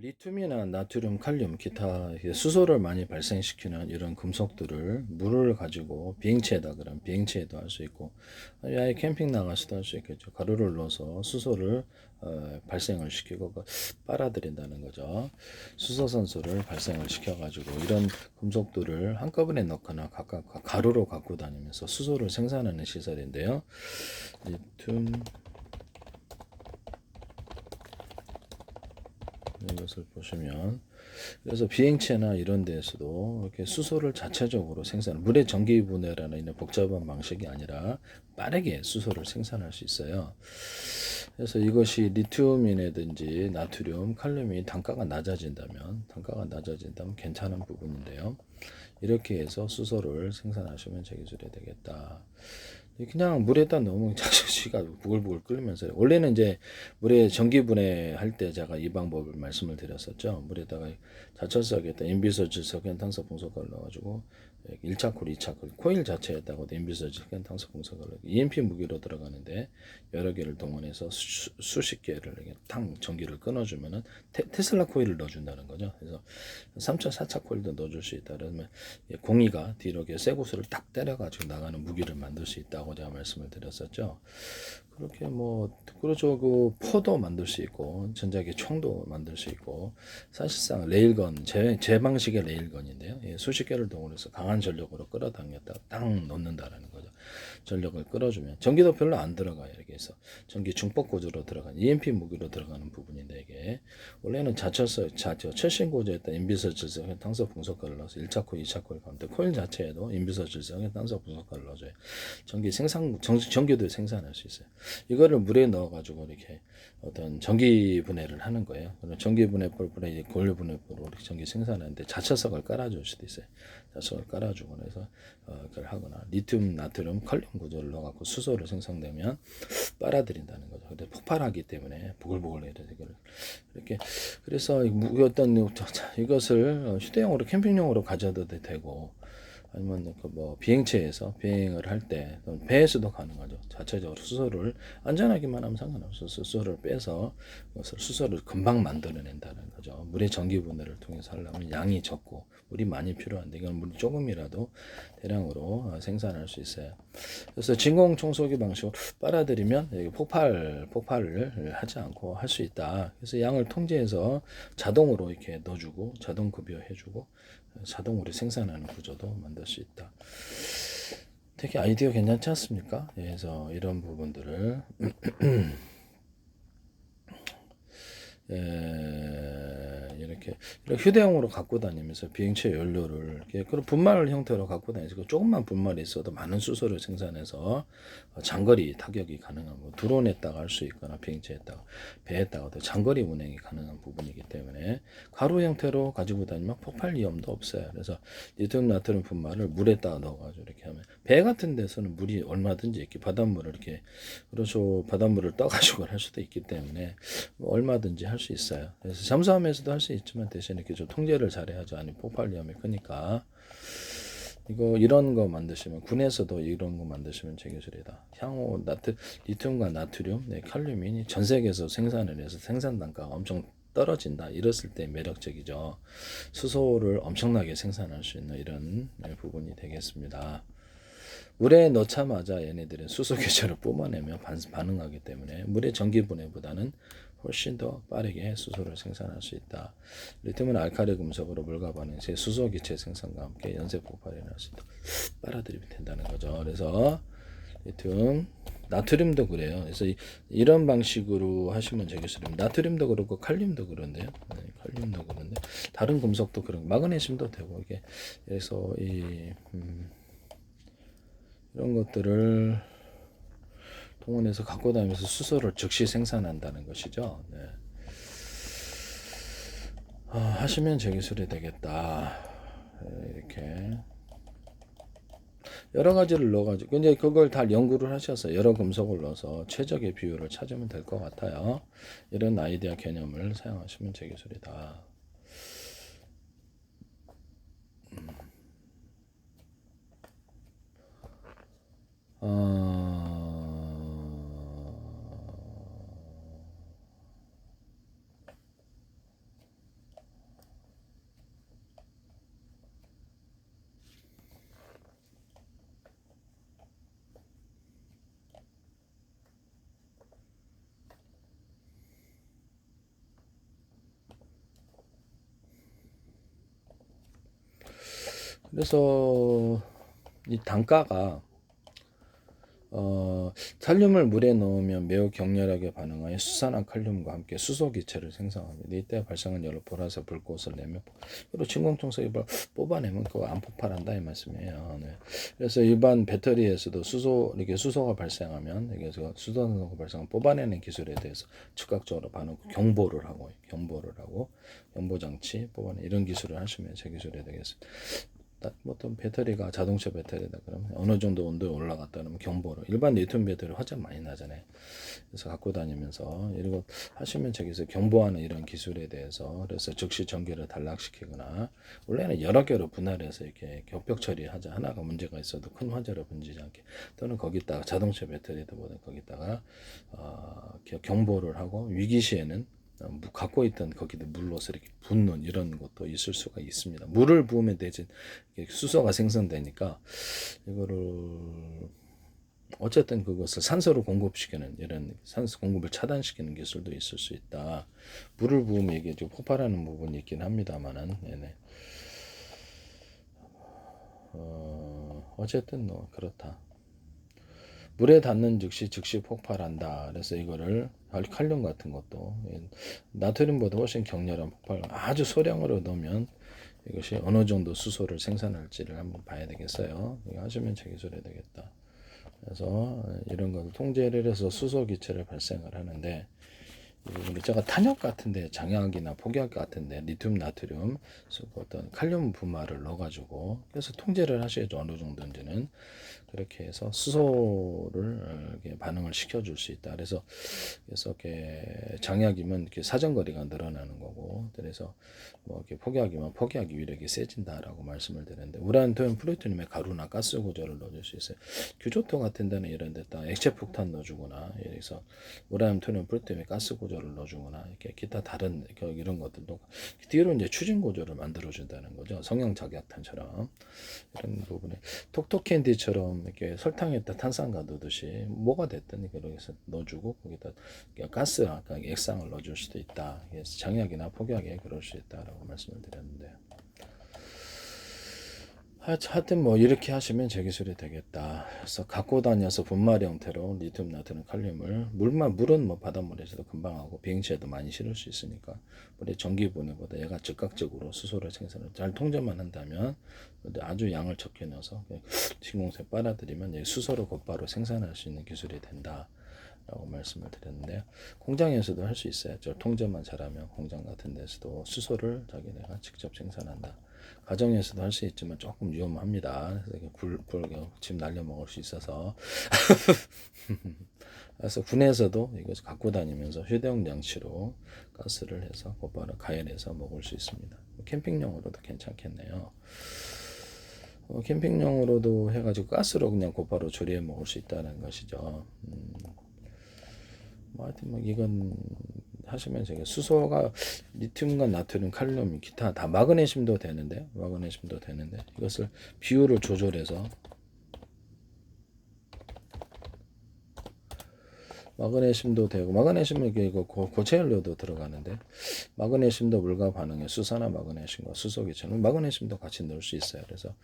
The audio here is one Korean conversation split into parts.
리튬이나 나트륨, 칼륨, 기타 수소를 많이 발생시키는 이런 금속들을 물을 가지고 비행체에다 그러면 비행체에도 할 수 있고 아예 캠핑 나가서도 할 수 있겠죠. 가루를 넣어서 수소를 발생을 시키고 빨아들인다는 거죠. 수소 선수를 발생을 시켜가지고 이런 금속들을 한꺼번에 넣거나 각각 가루로 갖고 다니면서 수소를 생산하는 시설인데요. 리튬 이것을 보시면 그래서 비행체나 이런 데에서도 이렇게 수소를 자체적으로 생산, 물의 전기 분해라는 이런 복잡한 방식이 아니라 빠르게 수소를 생산할 수 있어요. 그래서 이것이 리튬이라든지 나트륨, 칼륨이 단가가 낮아진다면 괜찮은 부분인데요. 이렇게 해서 수소를 생산하시면 제 기술이 되겠다. 그냥 물에다 넣으면 자식이가 부글부글 끓으면서 원래는 이제 물에 전기분해 할 때 제가 이 방법을 말씀을 드렸었죠. 물에다가 자철석에다 인비설질석 현탄석 분석가를 넣어가지고 1차 콜, 2차 콜, 코일 자체에다가 인비설질 현탄석 분석가를 EMP 무기로 들어가는데 여러 개를 동원해서 수십 개를 탕 전기를 끊어주면은 테슬라 코일을 넣어준다는 거죠. 그래서 3차, 4차 코일도 넣어줄 수 있다. 그러면 공이가 뒤로 쇠구슬을 딱 때려가지고 나가는 무기를 만들 수 있다고 제가 말씀을 드렸었죠. 그렇게 뭐 그렇죠. 그 포도 만들 수 있고 전자기 총도 만들 수 있고 사실상 레일건 제 방식의 레일건인데요. 예, 수십 개를 동원해서 강한 전력으로 끌어당겼다 딱 놓는다라는 거죠. 전력을 끌어주면 전기도 별로 안 들어가요. 이렇게 해서 전기 중폭 구조로 들어가는 EMP 무기로 들어가는 부분인데 이게 원래는 철신 구조에다 인비서 질성 탄소 분석가를 넣어서 1차 코일, 2차 코일 가는데 코일 자체에도 인비서 질성 탄소 분석가를 넣어줘요. 전기도 생산할 수 있어요. 이거를 물에 넣어가지고 이렇게 어떤 전기 분해를 하는 거예요. 전기 분해법으로 고열 분해법으로 이렇게 전기 생산하는데 자처석을 깔아줄 수도 있어요. 자처석을 깔아주고 해서 그걸 하거나 리튬, 나트륨, 칼륨 구조를 넣어갖고 수소를 생성되면 빨아들인다는 거죠. 근데 폭발하기 때문에 보글보글 이렇게 그래서 어떤 이것을 휴대용으로 캠핑용으로 가져도 되고 아니면 그뭐 비행체에서 비행을 할 때 배에서도 가능하죠. 자체적으로 수소를 안전하기만 하면 상관없어. 수소를 빼서 그것을 수소를 금방 만들어낸다는 거죠. 물의 전기 분해를 통해서 하려면 양이 적고 물이 많이 필요한데 이건 물이 조금이라도 대량으로 생산할 수 있어요. 그래서 진공 청소기 방식으로 빨아들이면 폭발을 하지 않고 할 수 있다. 그래서 양을 통제해서 자동으로 이렇게 넣어주고 자동 급여해주고 자동으로 생산하는 구조도 만들 수 있다. 되게 아이디어 괜찮지 않습니까? 그래서 이런 부분들을 이렇게 휴대용으로 갖고 다니면서 비행체 연료를 이렇게 그런 분말 형태로 갖고 다니면서 조금만 분말이 있어도 많은 수소를 생산해서 장거리 타격이 가능한 뭐 드론에다가 할 수 있거나 비행체에다가 배에다가도 장거리 운행이 가능한 부분이기 때문에 가루 형태로 가지고 다니면 폭발 위험도 없어요. 그래서 리튬 나트륨 분말을 물에다가 넣어가지고 이렇게 하면 배 같은 데서는 물이 얼마든지 이렇게 바닷물을 이렇게 그렇죠 바닷물을 떠가지고 할 수도 있기 때문에 뭐 얼마든지 할 수 있어요. 그래서 잠수함에서도 할 수 있지만 대신 이렇게 좀 통제를 잘해야죠. 아니 폭발 위험이 크니까. 이런 거 만드시면 군에서도 이런 거 만드시면 제기술이다. 향후 리튬과 나트륨, 칼륨이 전 세계에서 생산을 해서 생산 단가가 엄청 떨어진다. 이랬을 때 매력적이죠. 수소를 엄청나게 생산할 수 있는 이런 부분이 되겠습니다. 물에 넣자마자 얘네들은 수소 개체를 뿜어내며 반응하기 때문에 물의 전기 분해보다는 훨씬 더 빠르게 수소를 생산할 수 있다. 리튬은 알칼리 금속으로 물과 반응시 수소 기체 생산과 함께 연쇄 폭발이 날 수 있다. 빨아들이면 된다는 거죠. 그래서 리튬, 나트륨도 그래요. 그래서 이런 방식으로 하시면 되겠습니다. 나트륨도 그렇고 칼륨도 그런데요. 칼륨도 그런데 다른 금속도 그런 마그네슘도 되고 이게 그래서 이런 것들을 동원해서 갖고 다니면서 수소를 즉시 생산한다는 것이죠. 네. 하시면 제 기술이 되겠다. 이렇게 여러 가지를 넣어가지고 이제 그걸 다 연구를 하셔서 여러 금속을 넣어서 최적의 비율을 찾으면 될 것 같아요. 이런 아이디어 개념을 사용하시면 제 기술이다. 그래서 이 단가가 칼륨을 물에 넣으면 매우 격렬하게 반응하여 수산화 칼륨과 함께 수소 기체를 생성합니다. 이때 발생한 열로 보라색 불꽃을 내며 그리고 진공청소기 뽑아내면 그거 안 폭발한다 이 말씀이에요. 네. 그래서 일반 배터리에서도 이렇게 수소가 발생하면 여기서 수소가 발생하면 뽑아내는 기술에 대해서 즉각적으로 반응 경보를 하고 경보 장치 뽑아내 이런 기술을 하시면 제 기술이 되겠습니다. 어떤 배터리가 자동차 배터리다 그러면 어느 정도 온도에 올라갔다 그러면 경보로 일반 리튬 배터리 화재 많이 나잖아요. 그래서 갖고 다니면서 이런 거 하시면 저기서 경보하는 이런 기술에 대해서 그래서 즉시 전기를 단락시키거나 원래는 여러 개로 분할해서 이렇게 격벽 처리하자 하나가 문제가 있어도 큰 화재로 번지지 않게 또는 거기다가 자동차 배터리도 보다 거기다가 경보를 하고 위기 시에는 갖고 있던 거기다 물로서 이렇게 붓는 이런 것도 있을 수가 있습니다. 물을 부으면 대신 수소가 생성되니까 이거를 어쨌든 그것을 산소로 공급시키는 이런 산소 공급을 차단시키는 기술도 있을 수 있다. 물을 부으면 이게 좀 폭발하는 부분이 있긴 합니다만은 네네. 어쨌든 뭐 그렇다. 물에 닿는 즉시 폭발한다. 그래서 이거를 칼륨 같은 것도 나트륨보다 훨씬 격렬한 폭발 아주 소량으로 넣으면 이것이 어느 정도 수소를 생산할지를 한번 봐야 되겠어요. 이거 하시면 제기술해야 되겠다. 그래서 이런 것을 통제를 해서 수소 기체를 발생을 하는데 제가 탄약 같은데 장약이나 폭약 같은데 리튬 나트륨 어떤 칼륨 분말을 넣어가지고 그래서 통제를 하셔야죠. 어느 정도인지는 그렇게 해서 수소를 반응을 시켜줄 수 있다. 그래서 이렇게 장약이면 이렇게 사정거리가 늘어나는 거고, 그래서 뭐 이렇게 폭약이면 폭약이 위력이 세진다라고 말씀을 드렸는데, 우라늄, 토륨, 플루토늄의 가루나 가스 구조를 넣어줄 수 있어요. 규조토 같은 데는 이런 데다 액체 폭탄 넣어주거나, 그래서 우라늄, 토륨, 플루토늄의 가스 구조를 넣어주거나, 이렇게 기타 다른 이런 것들도 뒤로 이제 추진 구조를 만들어준다는 거죠. 성형작약탄처럼 이런 부분에 톡톡캔디처럼 이렇게 설탕에다 탄산가 넣듯이 뭐가 됐든 이렇게 해서 넣어주고 거기다 가스 아까 액상을 넣어줄 수도 있다. 그래서 장약이나 폭약에 그럴 수 있다라고 말씀을 드렸는데 하여튼 뭐 이렇게 하시면 제 기술이 되겠다. 그래서 갖고 다녀서 분말 형태로 리튬, 나트륨, 칼륨을 물은 뭐 바닷물에서도 금방 하고 비행시에도 많이 실을 수 있으니까 물에 전기 보내보다 얘가 즉각적으로 수소를 생산을 잘 통제만 한다면 아주 양을 적게 넣어서 진공세 빨아들이면 수소를 곧바로 생산할 수 있는 기술이 된다. 라고 말씀을 드렸는데 공장에서도 할 수 있어요. 저 통제만 잘하면 공장 같은 데서도 수소를 자기네가 직접 생산한다. 가정에서도 할 수 있지만 조금 위험합니다. 그래서 집 날려 먹을 수 있어서 그래서 군에서도 이것을 갖고 다니면서 휴대용 장치로 가스를 해서 곧바로 가열해서 먹을 수 있습니다. 캠핑용으로도 괜찮겠네요. 캠핑용으로도 해가지고 가스로 그냥 곧바로 조리해 먹을 수 있다는 것이죠. 뭐 하여튼 뭐 이건 하시면 제가 수소가 리튬과 나트륨, 칼륨, 기타 다 마그네슘도 되는데 이것을 비율을 조절해서 마그네슘도 되고 마그네슘은 이거 고체연료도 들어가는데 마그네슘도 물과 반응해 수산화 마그네슘과 수소 기체는 마그네슘도 같이 넣을 수 있어요. 그래서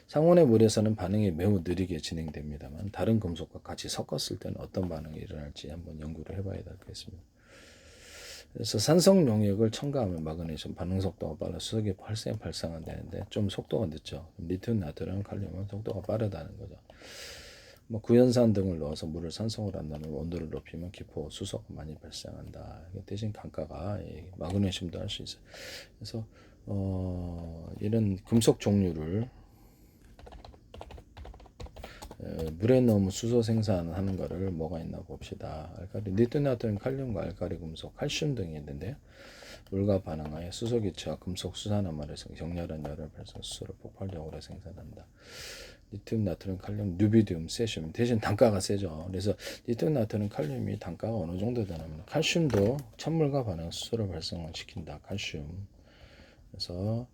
상온의 물에서는 반응이 매우 느리게 진행됩니다만 다른 금속과 같이 섞었을 때는 어떤 반응이 일어날지 한번 연구를 해봐야 되겠습니다. 그래서 산성 용액을 첨가하면 마그네슘 반응 속도가 빨라 수소기 발생한다는데 좀 속도가 늦죠. 리튬, 나트륨, 칼륨은 속도가 빠르다는 거죠. 뭐 구연산 등을 넣어서 물을 산성을 안 넣으면 온도를 높이면 기포, 수소가 많이 발생한다. 대신 강가가 마그네슘도 할 수 있어요. 그래서 이런 금속 종류를 물에 넣으면 수소 생산하는 거를 뭐가 있나 봅시다. 알칼리, 리튬, 나트륨, 칼륨과 알칼리 금속, 칼슘 등이 있는데 물과 반응하여 수소 기체와 금속 수산화물에서 격렬한 열을 발생 수소를 폭발력으로 생산한다. 리튬, 나트륨, 칼륨, 누비디움, 세슘 대신 단가가 세죠. 그래서 리튬, 나트륨, 칼륨이 단가가 어느 정도 되냐면 칼슘도 찬물과 반응 수소를 발생시킨다. 칼슘. 그래서